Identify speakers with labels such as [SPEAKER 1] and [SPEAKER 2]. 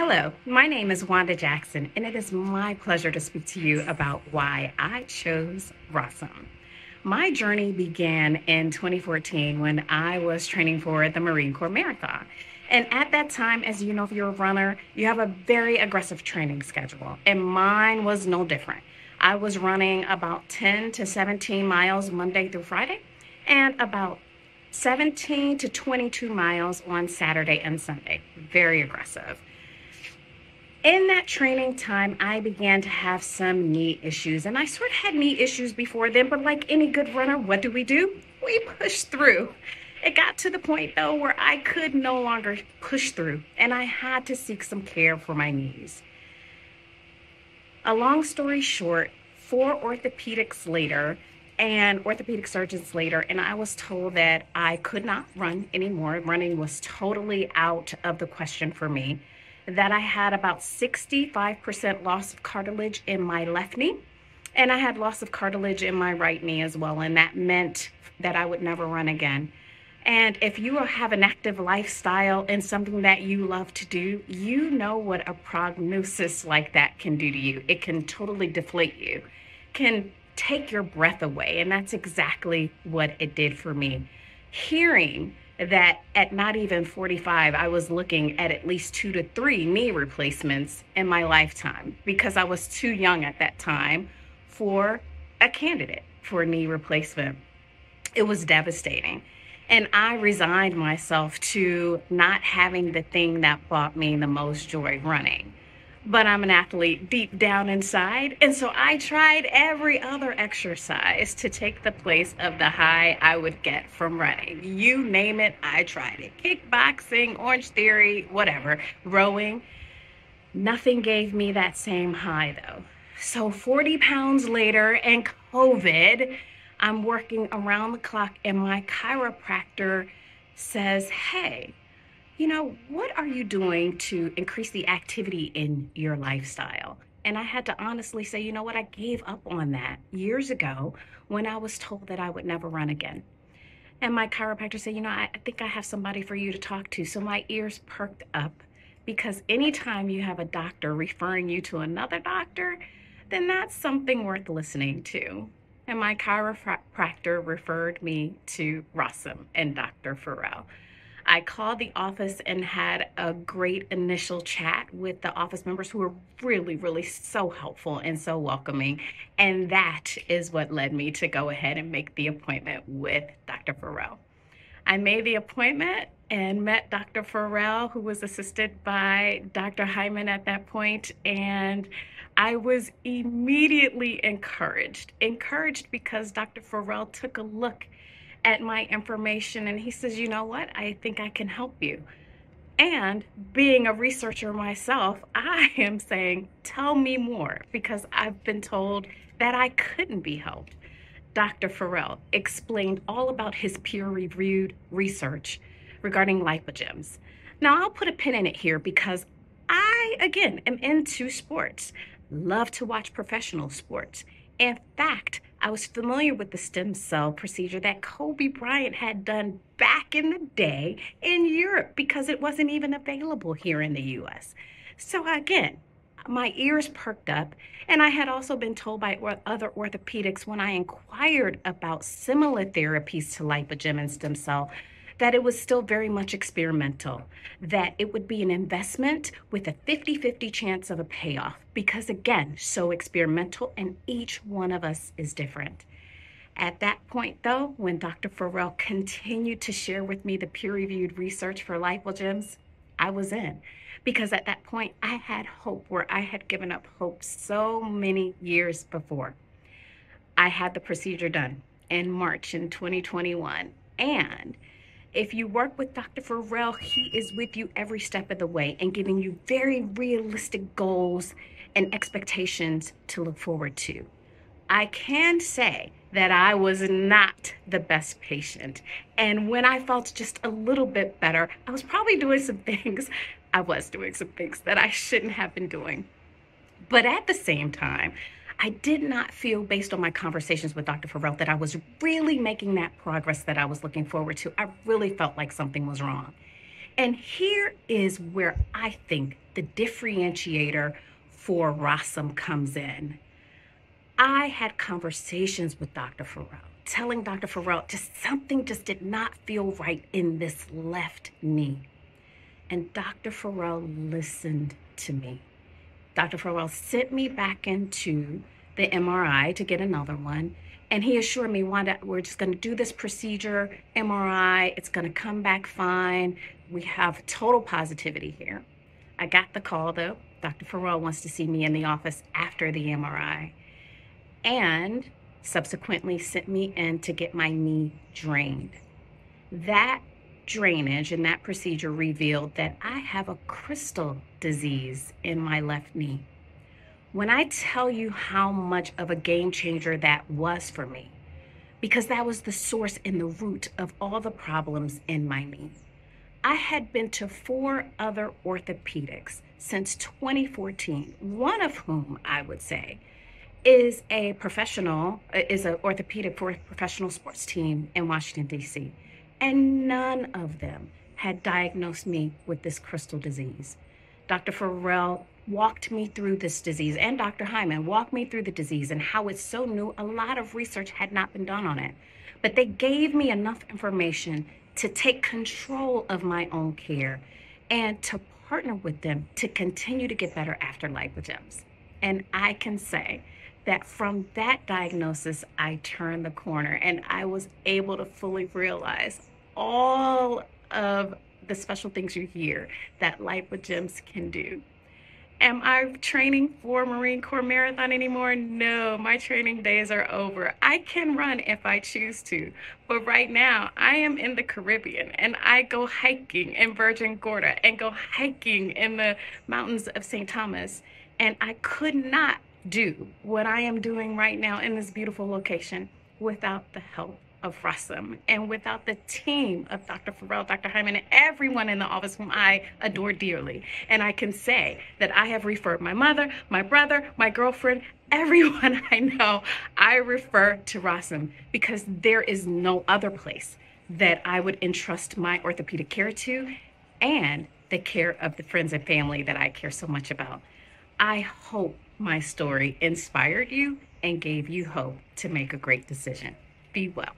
[SPEAKER 1] Hello, my name is Wanda Jackson, and it is my pleasure to speak to you about why I chose ROSM. My journey began in 2014 when I was training for the Marine Corps Marathon. And at that time, as you know, if you're a runner, you have a very aggressive training schedule, and mine was no different. I was running about 10 to 17 miles Monday through Friday, and about 17 to 22 miles on Saturday and Sunday. Very aggressive. In that training time, I began to have some knee issues, and I sort of had knee issues before then, but like any good runner, what do? We push through. It got to the point though where I could no longer push through, and I had to seek some care for my knees. A long story short, 4 orthopedics later and orthopedic surgeons later, and I was told that I could not run anymore. Running was totally out of the question for me. That I had about 65% loss of cartilage in my left knee, and I had loss of cartilage in my right knee as well, and that meant that I would never run again. And if you have an active lifestyle and something that you love to do, you know what a prognosis like that can do to you. It can totally deflate you, can take your breath away, and that's exactly what it did for me. Hearing that at not even 45, I was looking at least 2 to 3 knee replacements in my lifetime because I was too young at that time for a candidate for a knee replacement. It was devastating. And I resigned myself to not having the thing that brought me the most joy, running. But I'm an athlete deep down inside, and so I tried every other exercise to take the place of the high I would get from running. You name it, I tried it. Kickboxing, Orange Theory, whatever, rowing. Nothing gave me that same high though. So 40 pounds later and COVID, I'm working around the clock and my chiropractor says, hey, what are you doing to increase the activity in your lifestyle? And I had to honestly say, you know what, I gave up on that years ago when I was told that I would never run again. And my chiropractor said, I think I have somebody for you to talk to. So my ears perked up, because anytime you have a doctor referring you to another doctor, then that's something worth listening to. And my chiropractor referred me to ROSM and Dr. Ferrell. I called the office and had a great initial chat with the office members who were really, really so helpful and so welcoming. And that is what led me to go ahead and make the appointment with Dr. Ferrell. I made the appointment and met Dr. Ferrell, who was assisted by Dr. Hyman at that point, and I was immediately encouraged because Dr. Ferrell took a look at my information and he says, you know what, I think I can help you. And being a researcher myself, I am saying, tell me more, because I've been told that I couldn't be helped. Dr. Ferrell explained all about his peer-reviewed research regarding lipogems. Now I'll put a pin in it here because I, again, am into sports, love to watch professional sports. In fact, I was familiar with the stem cell procedure that Kobe Bryant had done back in the day in Europe because it wasn't even available here in the US. So again, my ears perked up, and I had also been told by other orthopedics when I inquired about similar therapies to lipogem and stem cell that it was still very much experimental, that it would be an investment with a 50-50 chance of a payoff, because again, so experimental, and each one of us is different. At that point though, when Dr. Ferrell continued to share with me the peer-reviewed research for lipogems, I was in, because at that point I had hope where I had given up hope so many years before. I had the procedure done in March in 2021, and if you work with Dr. Ferrell, he is with you every step of the way and giving you very realistic goals and expectations to look forward to. I can say that I was not the best patient. And when I felt just a little bit better, I was doing some things that I shouldn't have been doing. But at the same time, I did not feel, based on my conversations with Dr. Ferrell, that I was really making that progress that I was looking forward to. I really felt like something was wrong. And here is where I think the differentiator for ROSM comes in. I had conversations with Dr. Ferrell, telling Dr. Ferrell something just did not feel right in this left knee. And Dr. Ferrell listened to me. Dr. Ferrell sent me back into the MRI to get another one. And he assured me, Wanda, we're just going to do this procedure, MRI. It's going to come back fine. We have total positivity here. I got the call, though. Dr. Ferrell wants to see me in the office after the MRI. And subsequently sent me in to get my knee drained. That drainage and that procedure revealed that I have a crystal disease in my left knee. When I tell you how much of a game changer that was for me, because that was the source and the root of all the problems in my knee. I had been to 4 other orthopedics since 2014, one of whom I would say is an orthopedic for a professional sports team in Washington, D.C. And none of them had diagnosed me with this crystal disease. Dr. Ferrell walked me through this disease, and Dr. Hyman walked me through the disease and how it's so new. A lot of research had not been done on it, but they gave me enough information to take control of my own care and to partner with them to continue to get better after lipogems. And I can say that from that diagnosis, I turned the corner and I was able to fully realize all of the special things you hear that lipogems can do. Am I training for Marine Corps Marathon anymore? No, my training days are over. I can run if I choose to, but right now I am in the Caribbean and I go hiking in Virgin Gorda and go hiking in the mountains of St. Thomas, and I could not do what I am doing right now in this beautiful location without the help of ROSM and without the team of Dr. Ferrell, Dr. Hyman, and everyone in the office whom I adore dearly. And I can say that I have referred my mother, my brother, my girlfriend, everyone I know, I refer to ROSM because there is no other place that I would entrust my orthopedic care to and the care of the friends and family that I care so much about. I hope my story inspired you and gave you hope to make a great decision. Be well.